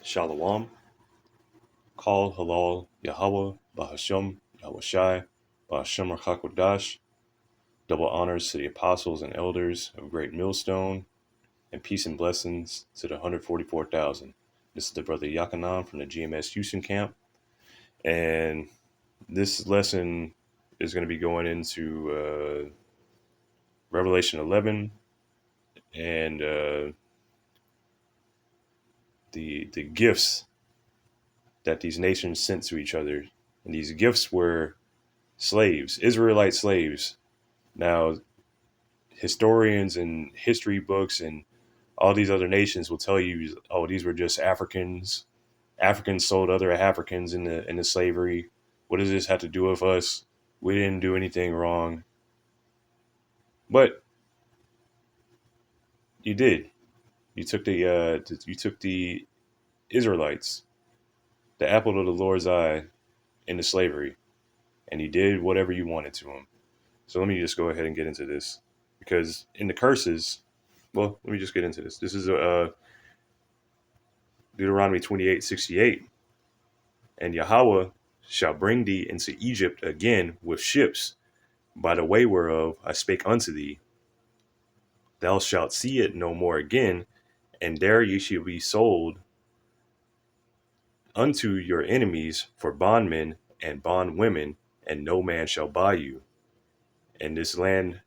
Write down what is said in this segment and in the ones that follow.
Shalom, Kal Halal Yahweh, Bahasham, Yahushai, Bahasham Hakodash. Double honors to the apostles and elders of Great Millstone, and peace and blessings to the 144,000. This is the brother Yakanan from the GMS Houston camp, and this lesson is going to be going into Revelation 11 and the gifts that these nations sent to each other, and these gifts were slaves, Israelite slaves. Now, historians and history books and all these other nations will tell you, oh, these were just Africans. Africans sold other Africans into slavery. What does this have to do with us? We didn't do anything wrong. But you did. You took the Israelites, the apple of the Lord's eye, into slavery, and you did whatever you wanted to them. So let me just go ahead and get into this, because in the curses, well, let me just get into this. This is Deuteronomy 28:68. And Yahweh shall bring thee into Egypt again with ships, by the way whereof I spake unto thee. Thou shalt see it no more again, and there ye shall be sold unto your enemies for bondmen and bondwomen, and no man shall buy you. And this land,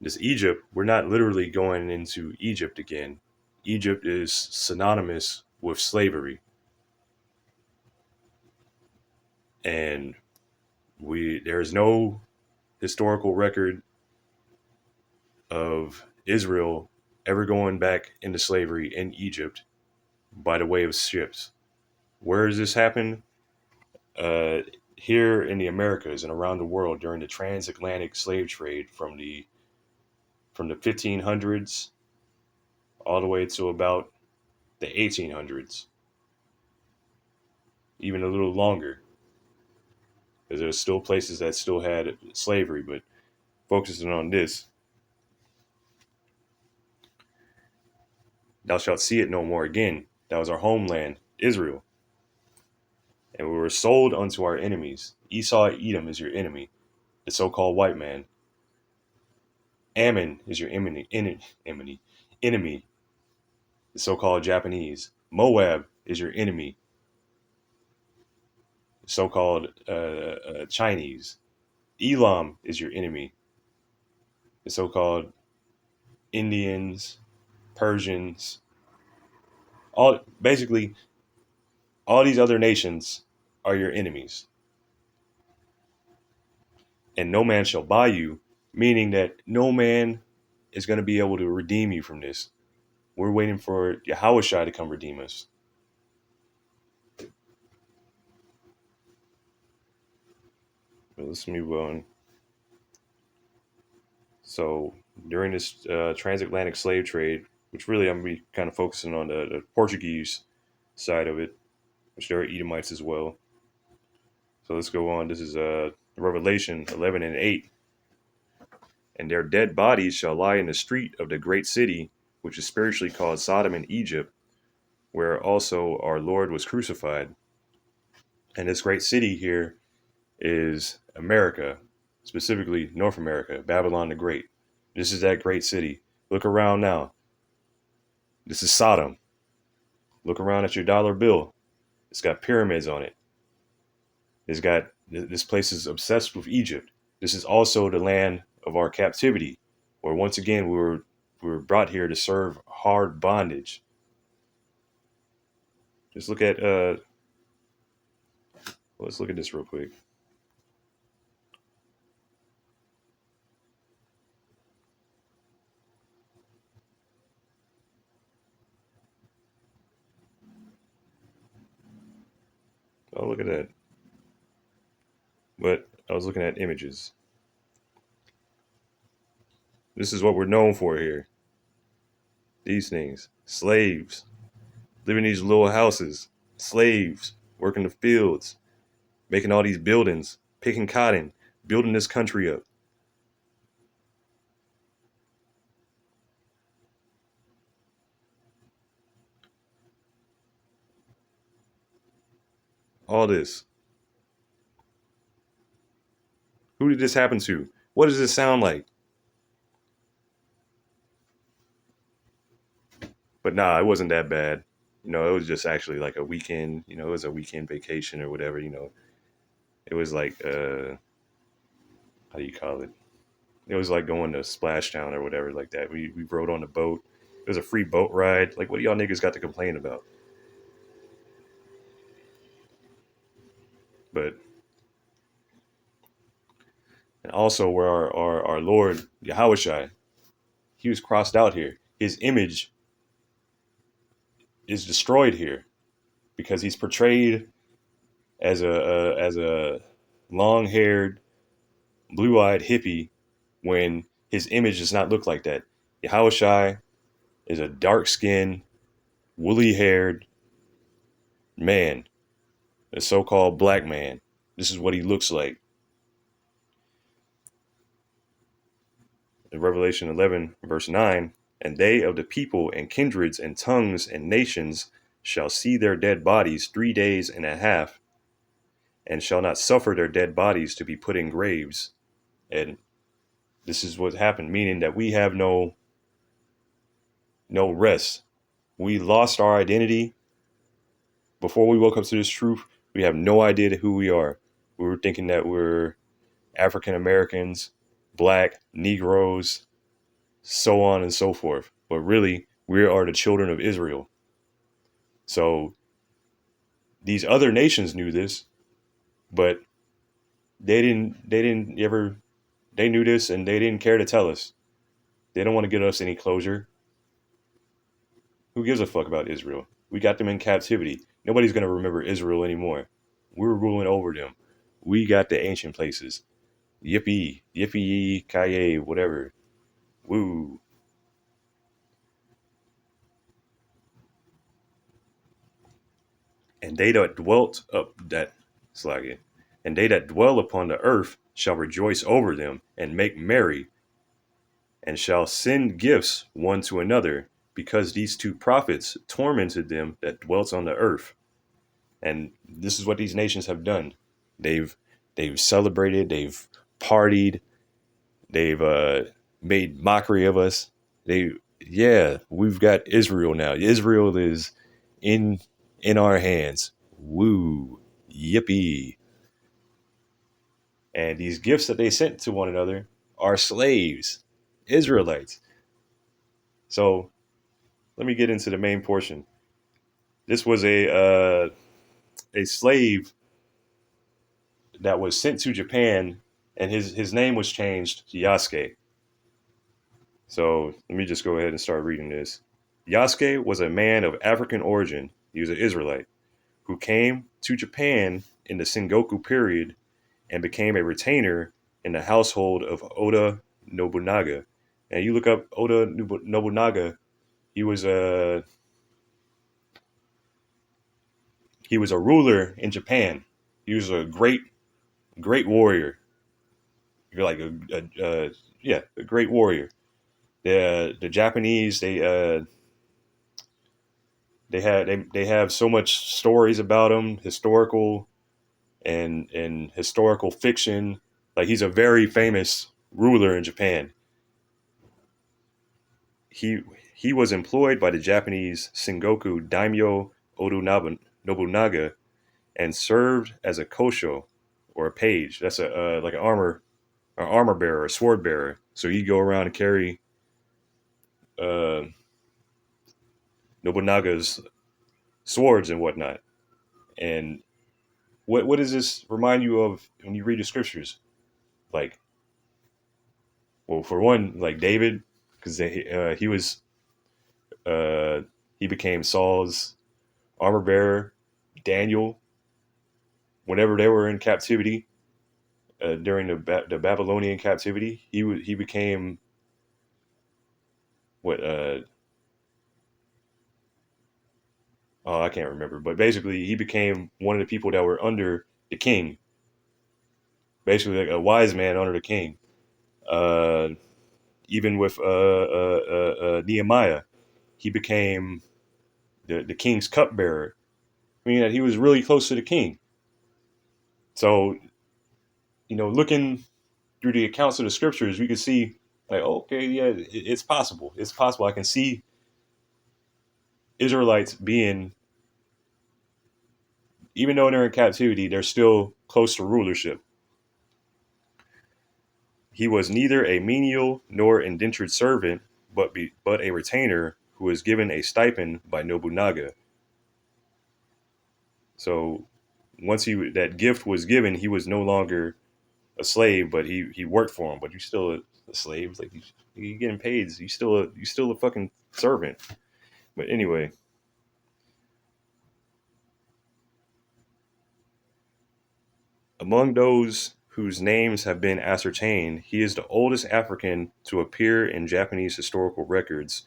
this Egypt, we're not literally going into Egypt again. Egypt is synonymous with slavery. And there is no historical record of Israel ever going back into slavery in Egypt by the way of ships. Where does this happen? Uh, Here in the Americas and around the world during the transatlantic slave trade from the 1500s all the way to about the 1800s, even a little longer, because there's still places that still had slavery. But focusing on this, thou shalt see it no more again. That was our homeland, Israel. And we were sold unto our enemies. Esau, Edom is your enemy, the so-called white man. Ammon is your enemy, the so-called Japanese. Moab is your enemy, the so-called Chinese. Elam is your enemy, the so-called Indians, Persians. Basically, all these other nations are your enemies. And no man shall buy you, meaning that no man is going to be able to redeem you from this. We're waiting for Yahushua to come redeem us. But let's move on. So during this transatlantic slave trade, which really I'm going to be kind of focusing on the Portuguese side of it, which there are Edomites as well. So let's go on. This is Revelation 11 and 8. And their dead bodies shall lie in the street of the great city, which is spiritually called Sodom and Egypt, where also our Lord was crucified. And this great city here is America, specifically North America, Babylon the Great. This is that great city. Look around now. This is Sodom. Look around at your dollar bill. It's got pyramids on it. This place is obsessed with Egypt. This is also the land of our captivity, where once again we were brought here to serve hard bondage. Just look at let's look at this real quick. Oh, look at that. But I was looking at images. This is what we're known for here. These things. Slaves. Living in these little houses. Slaves. Working the fields. Making all these buildings. Picking cotton. Building this country up. All this. Who did this happen to? What does this sound like? But nah, it wasn't that bad. It was just actually like a weekend. It was a weekend vacation or whatever. It was like how do you call it? It was like going to Splashtown or whatever like that. We rode on the boat. It was a free boat ride. Like, what do y'all niggas got to complain about? But and also where our Lord Yahushua, he was crossed out here. His image is destroyed here because he's portrayed as a long haired, blue eyed hippie when his image does not look like that. Yahushua is a dark skinned, woolly haired man, a so called black man. This is what he looks like. In Revelation 11, verse 9, and they of the people and kindreds and tongues and nations shall see their dead bodies 3 days and a half, and shall not suffer their dead bodies to be put in graves. And this is what happened, meaning that we have no rest. We lost our identity before we woke up to this truth. We have no idea who we are. We were thinking that we're African Americans, black, Negroes, so on and so forth. But really, we are the children of Israel. So these other nations knew this, but they knew this and they didn't care to tell us. They don't want to give us any closure. Who gives a fuck about Israel? We got them in captivity. Nobody's going to remember Israel anymore. We're ruling over them. We got the ancient places. Yippee, yippee, kaye, whatever. Woo. And they that dwelt up that slaggy, and they that dwell upon the earth shall rejoice over them and make merry, and shall send gifts one to another, because these two prophets tormented them that dwelt on the earth. And this is what these nations have done. They've celebrated, they've partied, they've made mockery of us. We've got Israel now. Israel is in our hands. Woo, yippee. And these gifts that they sent to one another are slaves, Israelites. So let me get into the main portion. This was a slave that was sent to Japan, and his name was changed to Yasuke. So let me just go ahead and start reading this. Yasuke was a man of African origin. He was an Israelite who came to Japan in the Sengoku period and became a retainer in the household of Oda Nobunaga. And you look up Oda Nobunaga, he was a ruler in Japan. He was a great warrior. You're like a great warrior. The Japanese they have so much stories about him, historical and historical fiction. Like, he's a very famous ruler in Japan. He was employed by the Japanese Sengoku daimyo Oda Nobunaga and served as a kosho, or a page. That's a like an armor bearer, a sword bearer. So he'd go around and carry uh, Nobunaga's swords and whatnot. And what does this remind you of when you read the scriptures? Like, well, for one, like David, because he was he became Saul's armor bearer. Daniel, whenever they were in captivity during the Babylonian captivity, he became what oh, I can't remember, but basically he became one of the people that were under the king, basically like a wise man under the king. Uh, Even with Nehemiah, he became the king's cupbearer, meaning that he was really close to the king. So, looking through the accounts of the scriptures, we can see like, okay, yeah, it's possible. It's possible. I can see Israelites being, even though they're in captivity, they're still close to rulership. He was neither a menial nor indentured servant, but a retainer who was given a stipend by Nobunaga. So once that gift was given, he was no longer a slave, but he worked for him. But you're still a slave. It's like you getting paid. You still a fucking servant. But anyway, among those whose names have been ascertained, he is the oldest African to appear in Japanese historical records,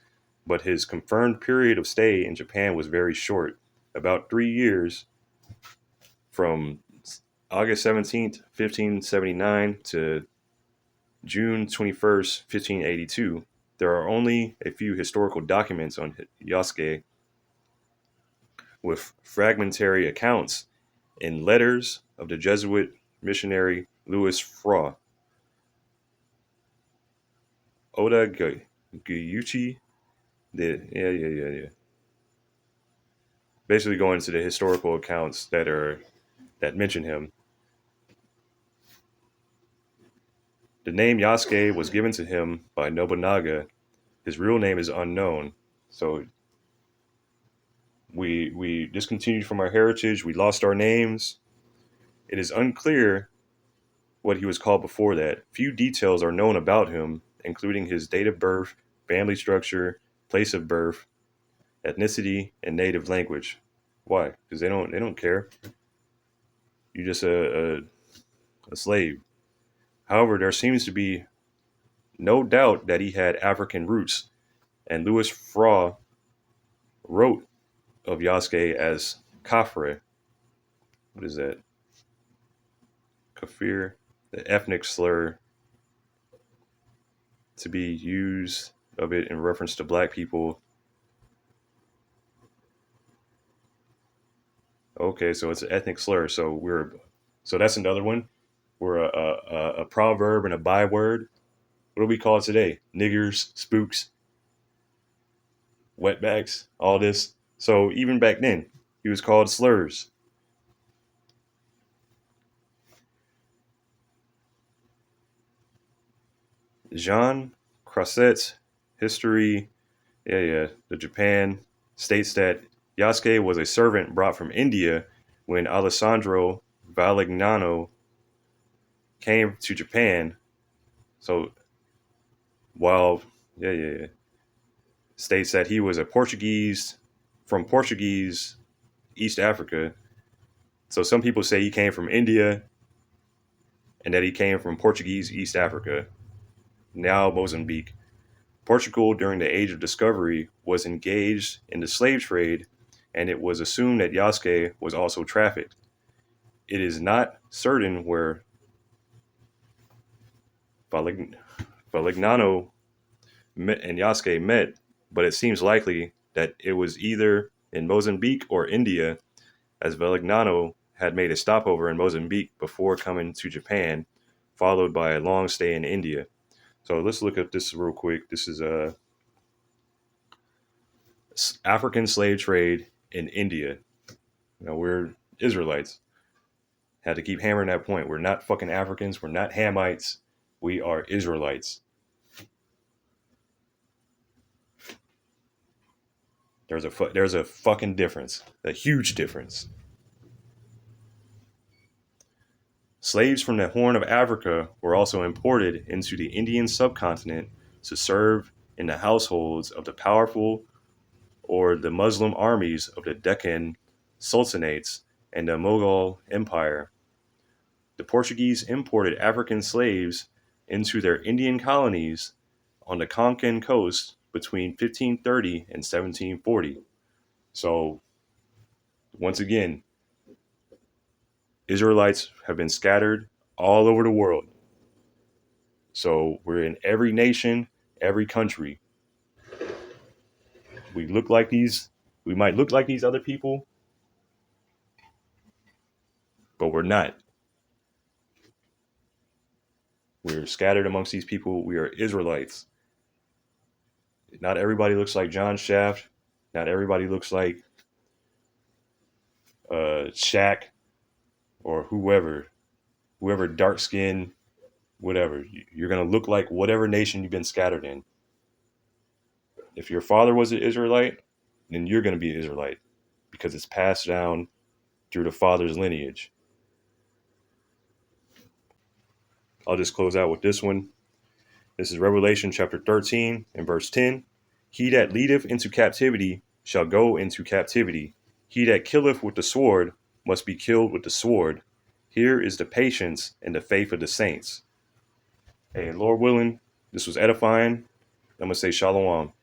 but his confirmed period of stay in Japan was very short, about 3 years, from August 17th, 1579 to June 21st, 1582. There are only a few historical documents on Yasuke, with fragmentary accounts in letters of the Jesuit missionary Louis Fra. Oda Guyuchi did, yeah. Basically, going into the historical accounts that mention him. The name Yasuke was given to him by Nobunaga. His real name is unknown. So we discontinued from our heritage. We lost our names. It is unclear what he was called before that. Few details are known about him, including his date of birth, family structure, place of birth, ethnicity, and native language. Why? Because they don't care. You're just a slave. However, there seems to be no doubt that he had African roots, and Louis Fra wrote of Yasuke as Kafre. What is that? Kafir, the ethnic slur to be used of it in reference to black people. Okay, so it's an ethnic slur. So that's another one. We're a proverb and a byword. What do we call it today? Niggers, spooks, wetbacks, all this. So even back then, he was called slurs. Jean Crosset's history, the Japan states that Yasuke was a servant brought from India when Alessandro Valignano came to Japan. So while states that he was a Portuguese from Portuguese East Africa. So some people say he came from India and that he came from Portuguese East Africa, now Mozambique. Portugal, during the Age of Discovery, was engaged in the slave trade, and it was assumed that Yasuke was also trafficked. It is not certain where Valignano and Yasuke met, but it seems likely that it was either in Mozambique or India, as Valignano had made a stopover in Mozambique before coming to Japan, followed by a long stay in India. So let's look at this real quick. This is a African slave trade in India. We're Israelites. Had to keep hammering that point. We're not fucking Africans. We're not Hamites. We are Israelites. There's a fucking difference, a huge difference. Slaves from the Horn of Africa were also imported into the Indian subcontinent to serve in the households of the powerful or the Muslim armies of the Deccan Sultanates and the Mughal Empire. The Portuguese imported African slaves into their Indian colonies on the Konkan coast between 1530 and 1740. So, once again, Israelites have been scattered all over the world. So, we're in every nation, every country. We look like these, we might look like these other people, but we're not. We're scattered amongst these people. We are Israelites. Not everybody looks like John Shaft. Not everybody looks like Shaq or whoever dark skinned, whatever. You're going to look like whatever nation you've been scattered in. If your father was an Israelite, then you're going to be an Israelite because it's passed down through the father's lineage. I'll just close out with this one. This is Revelation chapter 13 and verse 10. He that leadeth into captivity shall go into captivity. He that killeth with the sword must be killed with the sword. Here is the patience and the faith of the saints. Hey, Lord willing, this was edifying. I'm going to say shalom.